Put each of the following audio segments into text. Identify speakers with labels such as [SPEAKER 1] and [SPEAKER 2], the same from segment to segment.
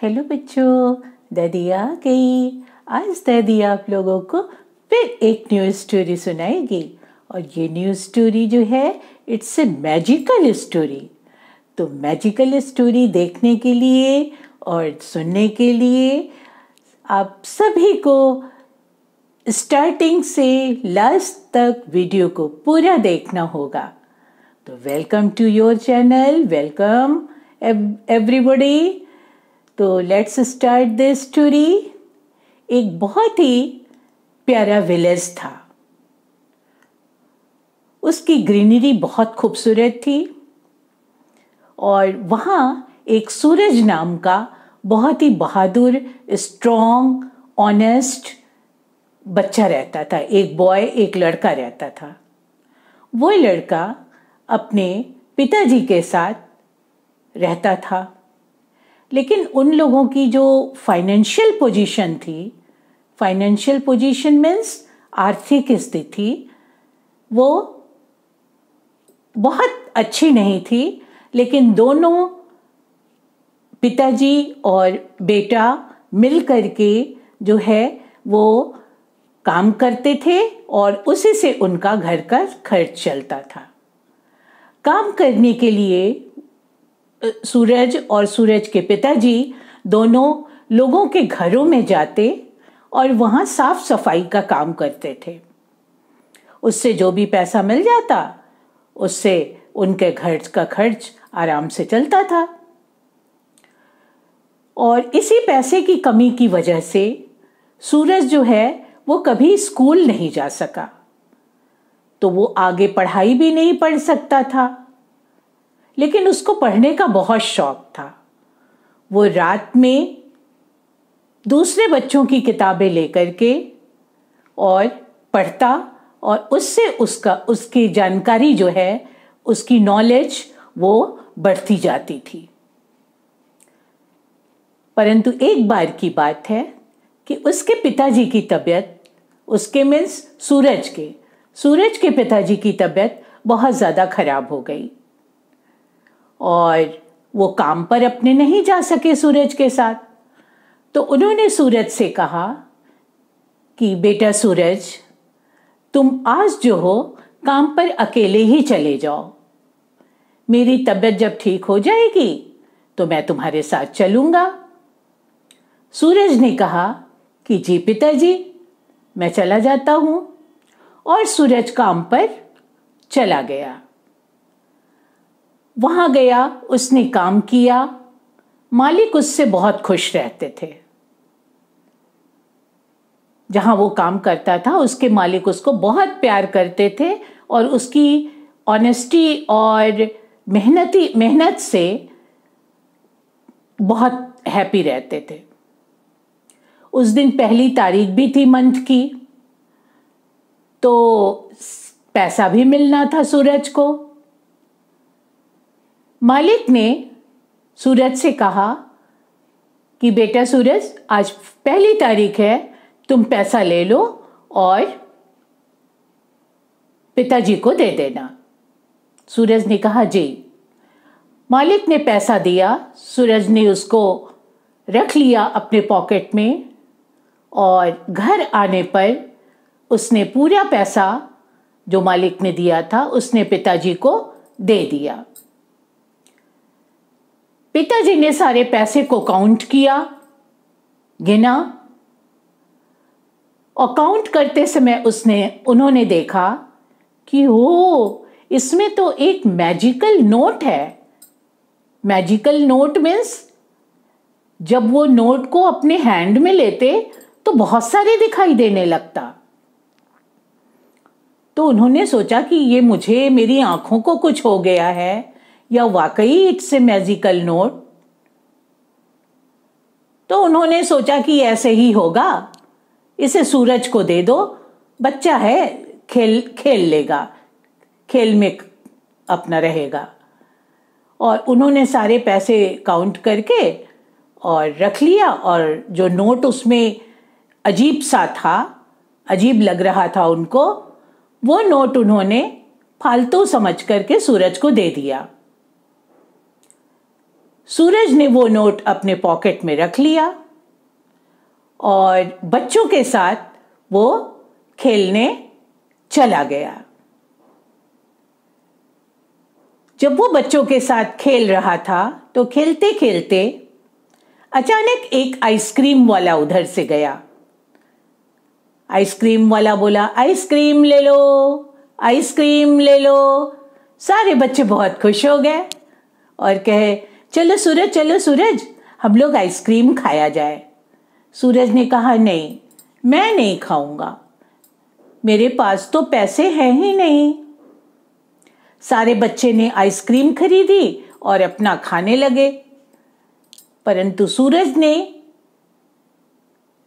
[SPEAKER 1] Hello बच्चों, दादी आ गई। आज दादी आप लोगों को फिर एक न्यू स्टोरी सुनाएगी और ये न्यू स्टोरी जो है इट्स ए मैजिकल स्टोरी। तो मैजिकल स्टोरी देखने के लिए और सुनने के लिए आप सभी को स्टार्टिंग से लास्ट तक वीडियो को पूरा देखना होगा। तो welcome to your channel, welcome everybody. तो लेट्स स्टार्ट दिस स्टोरी। एक बहुत ही प्यारा विलेज था। उसकी ग्रीनरी बहुत खूबसूरत थी और वहाँ एक सूरज नाम का बहुत ही बहादुर, स्ट्रॉन्ग, ऑनेस्ट बच्चा रहता था। एक बॉय, एक लड़का रहता था। वो लड़का अपने पिताजी के साथ रहता था, लेकिन उन लोगों की जो फाइनेंशियल पोजीशन थी, फाइनेंशियल पोजीशन मीन्स आर्थिक स्थिति, वो बहुत अच्छी नहीं थी। लेकिन दोनों पिताजी और बेटा मिल करके जो है वो काम करते थे और उसी से उनका घर का खर्च चलता था। काम करने के लिए सूरज और सूरज के पिताजी दोनों लोगों के घरों में जाते और वहाँ साफ सफाई का काम करते थे। उससे जो भी पैसा मिल जाता उससे उनके घर का खर्च आराम से चलता था। और इसी पैसे की कमी की वजह से सूरज जो है वो कभी स्कूल नहीं जा सका, तो वो आगे पढ़ाई भी नहीं पढ़ सकता था। लेकिन उसको पढ़ने का बहुत शौक था। वो रात में दूसरे बच्चों की किताबें लेकर के और पढ़ता और उससे उसकी जानकारी जो है, उसकी नॉलेज वो बढ़ती जाती थी। परंतु एक बार की बात है कि उसके पिताजी की तबीयत, उसके मीन्स सूरज के पिताजी की तबीयत बहुत ज़्यादा खराब हो गई और वो काम पर अपने नहीं जा सके सूरज के साथ। तो उन्होंने सूरज से कहा कि बेटा सूरज, तुम आज जो हो काम पर अकेले ही चले जाओ। मेरी तबीयत जब ठीक हो जाएगी तो मैं तुम्हारे साथ चलूंगा। सूरज ने कहा कि जी पिताजी, मैं चला जाता हूं। और सूरज काम पर चला गया। वहां गया, उसने काम किया। मालिक उससे बहुत खुश रहते थे। जहां वो काम करता था उसके मालिक उसको बहुत प्यार करते थे और उसकी ऑनेस्टी और मेहनत से बहुत हैप्पी रहते थे। उस दिन पहली तारीख भी थी मंथ की, तो पैसा भी मिलना था सूरज को। मालिक ने सूरज से कहा कि बेटा सूरज, आज पहली तारीख है, तुम पैसा ले लो और पिताजी को दे देना। सूरज ने कहा जी। मालिक ने पैसा दिया। सूरज ने उसको रख लिया अपने पॉकेट में और घर आने पर उसने पूरा पैसा जो मालिक ने दिया था उसने पिताजी को दे दिया। पिताजी ने सारे पैसे को काउंट किया, गिना, और काउंट करते समय उन्होंने देखा कि ओ, इसमें तो एक मैजिकल नोट है। मैजिकल नोट मीन्स जब वो नोट को अपने हैंड में लेते तो बहुत सारे दिखाई देने लगता। तो उन्होंने सोचा कि ये मेरी आंखों को कुछ हो गया है या वाकई इट्स ए मैजिकल नोट। तो उन्होंने सोचा कि ऐसे ही होगा, इसे सूरज को दे दो, बच्चा है, खेल लेगा, खेल में अपना रहेगा। और उन्होंने सारे पैसे काउंट करके और रख लिया। और जो नोट उसमें अजीब सा था, अजीब लग रहा था उनको, वो नोट उन्होंने फालतू समझ करके सूरज को दे दिया। सूरज ने वो नोट अपने पॉकेट में रख लिया और बच्चों के साथ वो खेलने चला गया। जब वो बच्चों के साथ खेल रहा था तो खेलते खेलते अचानक एक आइसक्रीम वाला उधर से गया। आइसक्रीम वाला बोला, आइसक्रीम ले लो, आइसक्रीम ले लो। सारे बच्चे बहुत खुश हो गए और कहे, चलो सूरज, चलो सूरज, हम लोग आइसक्रीम खाया जाए। सूरज ने कहा, नहीं, मैं नहीं खाऊंगा, मेरे पास तो पैसे हैं ही नहीं। सारे बच्चे ने आइसक्रीम खरीदी और अपना खाने लगे, परंतु सूरज ने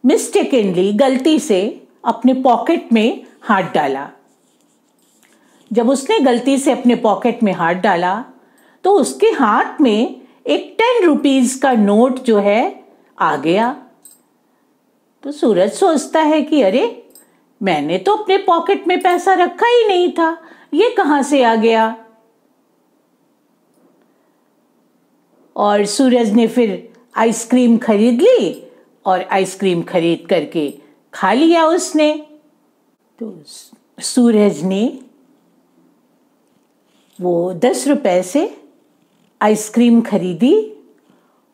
[SPEAKER 1] मिस्टेकनली, गलती से अपने पॉकेट में हाथ डाला। जब उसने गलती से अपने पॉकेट में हाथ डाला तो उसके हाथ में एक 10 रुपीज का नोट जो है आ गया। तो सूरज सोचता है कि अरे, मैंने तो अपने पॉकेट में पैसा रखा ही नहीं था, ये कहां से आ गया। और सूरज ने फिर आइसक्रीम खरीद ली और आइसक्रीम खरीद करके खा लिया उसने। तो सूरज ने वो 10 रुपए से आइसक्रीम खरीदी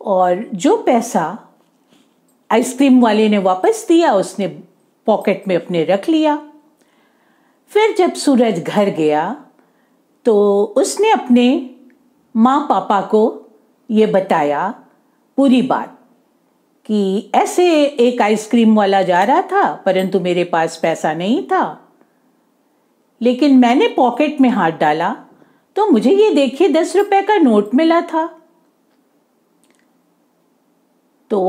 [SPEAKER 1] और जो पैसा आइसक्रीम वाले ने वापस दिया उसने पॉकेट में अपने रख लिया। फिर जब सूरज घर गया तो उसने अपने माँ पापा को ये बताया पूरी बात कि ऐसे एक आइसक्रीम वाला जा रहा था परंतु मेरे पास पैसा नहीं था, लेकिन मैंने पॉकेट में हाथ डाला तो मुझे ये देखिए 10 रुपए का नोट मिला था। तो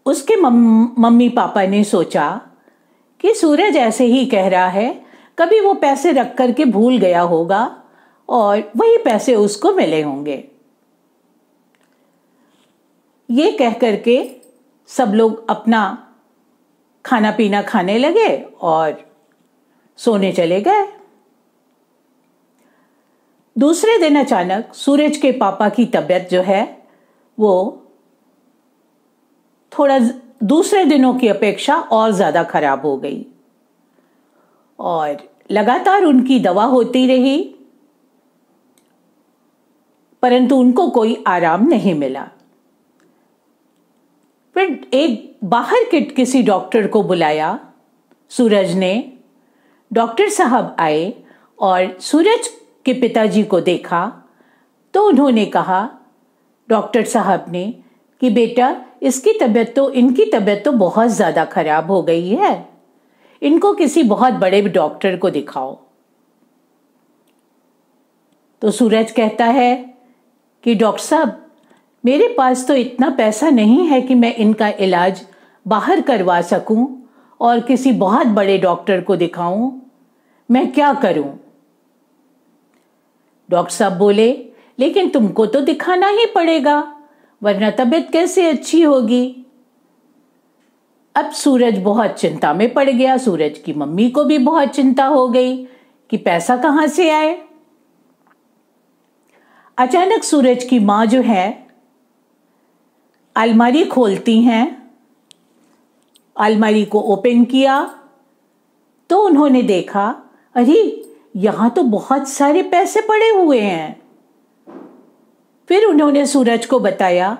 [SPEAKER 1] उसके मम्मी पापा ने सोचा कि सूरज ऐसे ही कह रहा है, कभी वो पैसे रख करके भूल गया होगा और वही पैसे उसको मिले होंगे। ये कह करके सब लोग अपना खाना पीना खाने लगे और सोने चले गए। दूसरे दिन अचानक सूरज के पापा की तबीयत जो है वो थोड़ा दूसरे दिनों की अपेक्षा और ज्यादा खराब हो गई और लगातार उनकी दवा होती रही, परंतु उनको कोई आराम नहीं मिला। फिर एक बाहर के किसी डॉक्टर को बुलाया सूरज ने। डॉक्टर साहब आए और सूरज के पिताजी को देखा तो उन्होंने कहा, डॉक्टर साहब ने, कि बेटा इनकी तबीयत तो बहुत ज्यादा खराब हो गई है, इनको किसी बहुत बड़े डॉक्टर को दिखाओ। तो सूरज कहता है कि डॉक्टर साहब, मेरे पास तो इतना पैसा नहीं है कि मैं इनका इलाज बाहर करवा सकूं और किसी बहुत बड़े डॉक्टर को दिखाऊं, मैं क्या करूं। डॉक्टर साहब बोले, लेकिन तुमको तो दिखाना ही पड़ेगा वरना तबीयत कैसे अच्छी होगी। अब सूरज बहुत चिंता में पड़ गया। सूरज की मम्मी को भी बहुत चिंता हो गई कि पैसा कहां से आए। अचानक सूरज की मां जो है अलमारी खोलती हैं, अलमारी को ओपन किया तो उन्होंने देखा, अरे यहां तो बहुत सारे पैसे पड़े हुए हैं। फिर उन्होंने सूरज को बताया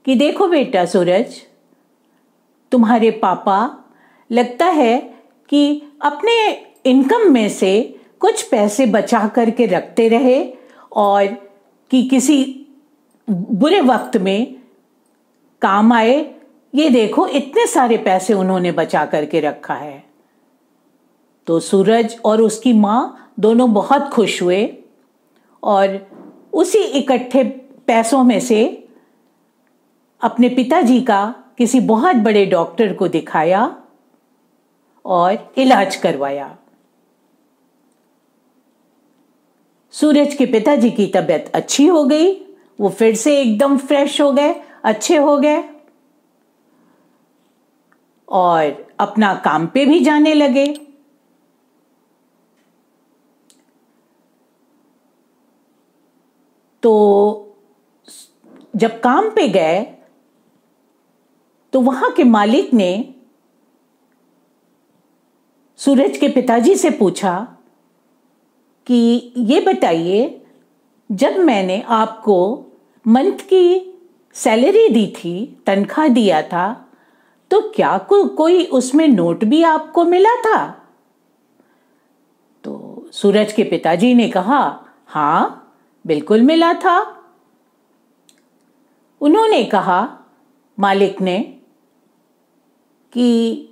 [SPEAKER 1] कि देखो बेटा सूरज, तुम्हारे पापा लगता है कि अपने इनकम में से कुछ पैसे बचा करके रखते रहे और कि किसी बुरे वक्त में काम आए। ये देखो इतने सारे पैसे उन्होंने बचा करके रखा है। तो सूरज और उसकी मां दोनों बहुत खुश हुए और उसी इकट्ठे पैसों में से अपने पिताजी का किसी बहुत बड़े डॉक्टर को दिखाया और इलाज करवाया। सूरज के पिताजी की तबीयत अच्छी हो गई, वो फिर से एकदम फ्रेश हो गए, अच्छे हो गए और अपना काम पे भी जाने लगे। तो जब काम पे गए तो वहां के मालिक ने सूरज के पिताजी से पूछा कि ये बताइए, जब मैंने आपको मंथ की सैलरी दी थी, तनख्वाह दिया था, तो क्या कोई उसमें नोट भी आपको मिला था? तो सूरज के पिताजी ने कहा, हाँ बिल्कुल मिला था। उन्होंने कहा, मालिक ने, कि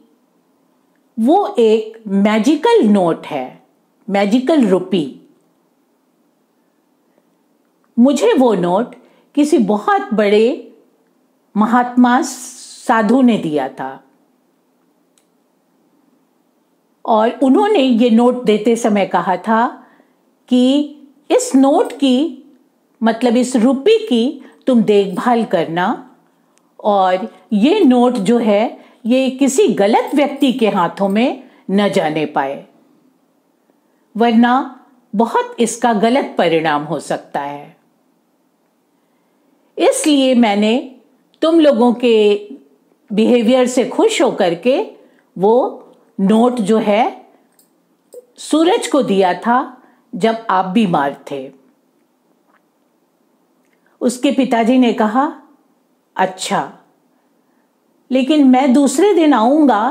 [SPEAKER 1] वो एक मैजिकल नोट है, मैजिकल रुपी। मुझे वो नोट किसी बहुत बड़े महात्मा साधु ने दिया था और उन्होंने ये नोट देते समय कहा था कि इस नोट की, मतलब इस रुपी की तुम देखभाल करना और ये नोट जो है ये किसी गलत व्यक्ति के हाथों में न जाने पाए, वरना बहुत इसका गलत परिणाम हो सकता है। इसलिए मैंने तुम लोगों के बिहेवियर से खुश होकर के वो नोट जो है सूरज को दिया था जब आप बीमार थे। उसके पिताजी ने कहा, अच्छा, लेकिन मैं दूसरे दिन आऊंगा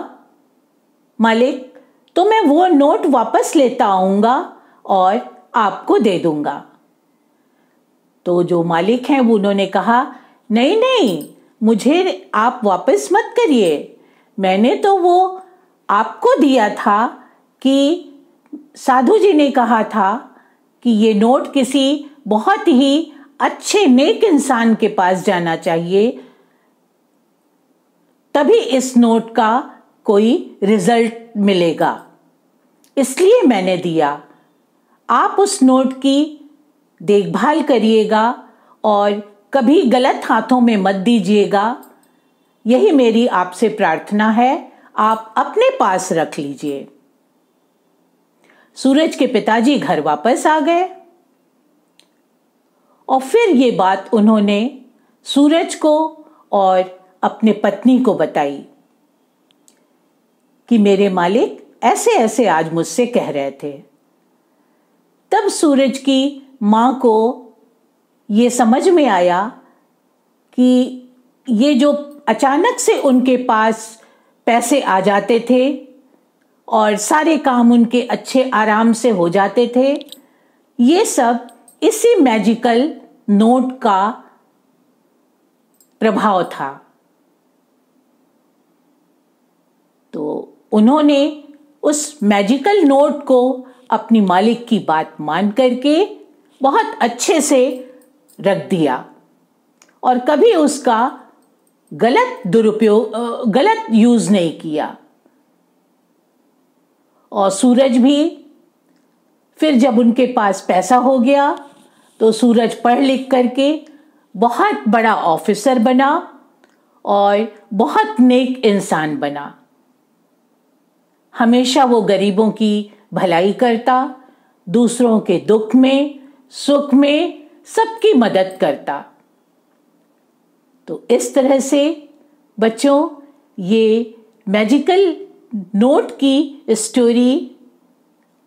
[SPEAKER 1] मालिक, तो मैं वो नोट वापस लेता आऊंगा और आपको दे दूंगा। तो जो मालिक हैं वो उन्होंने कहा, नहीं नहीं, मुझे आप वापस मत करिए, मैंने तो वो आपको दिया था कि साधु जी ने कहा था कि ये नोट किसी बहुत ही अच्छे नेक इंसान के पास जाना चाहिए, तभी इस नोट का कोई रिजल्ट मिलेगा, इसलिए मैंने दिया। आप उस नोट की देखभाल करिएगा और कभी गलत हाथों में मत दीजिएगा, यही मेरी आपसे प्रार्थना है, आप अपने पास रख लीजिए। सूरज के पिताजी घर वापस आ गए और फिर ये बात उन्होंने सूरज को और अपने पत्नी को बताई कि मेरे मालिक ऐसे ऐसे आज मुझसे कह रहे थे। तब सूरज की मां को ये समझ में आया कि ये जो अचानक से उनके पास पैसे आ जाते थे और सारे काम उनके अच्छे आराम से हो जाते थे, ये सब इसी मैजिकल नोट का प्रभाव था। तो उन्होंने उस मैजिकल नोट को अपनी मालिक की बात मान करके बहुत अच्छे से रख दिया और कभी उसका गलत यूज नहीं किया। और सूरज भी फिर जब उनके पास पैसा हो गया तो सूरज पढ़ लिख करके बहुत बड़ा ऑफिसर बना और बहुत नेक इंसान बना। हमेशा वो गरीबों की भलाई करता, दूसरों के दुख में सुख में सबकी मदद करता। तो इस तरह से बच्चों, ये मैजिकल नोट की स्टोरी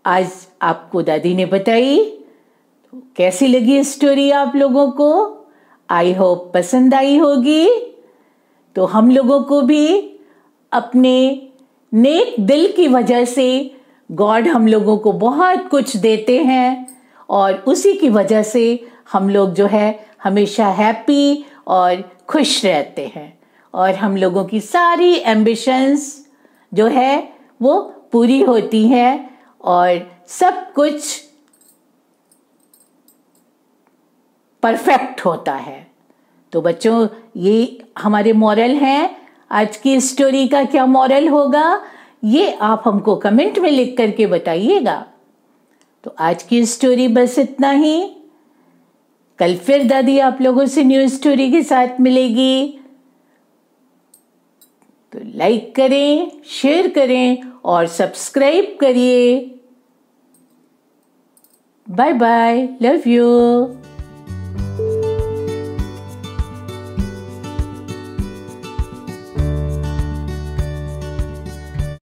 [SPEAKER 1] आज आपको दादी ने बताई। तो कैसी लगी स्टोरी आप लोगों को? आई होप पसंद आई होगी। तो हम लोगों को भी अपने नेक दिल की वजह से गॉड हम लोगों को बहुत कुछ देते हैं और उसी की वजह से हम लोग जो है हमेशा हैप्पी और खुश रहते हैं और हम लोगों की सारी एम्बिशंस जो है वो पूरी होती हैं और सब कुछ परफेक्ट होता है। तो बच्चों, ये हमारे मॉरल हैं। आज की स्टोरी का क्या मॉरल होगा ये आप हमको कमेंट में लिख करके बताइएगा। तो आज की स्टोरी बस इतना ही। कल फिर दादी आप लोगों से न्यू स्टोरी के साथ मिलेगी। तो लाइक करें, शेयर करें और सब्सक्राइब करिए। Bye bye, love you.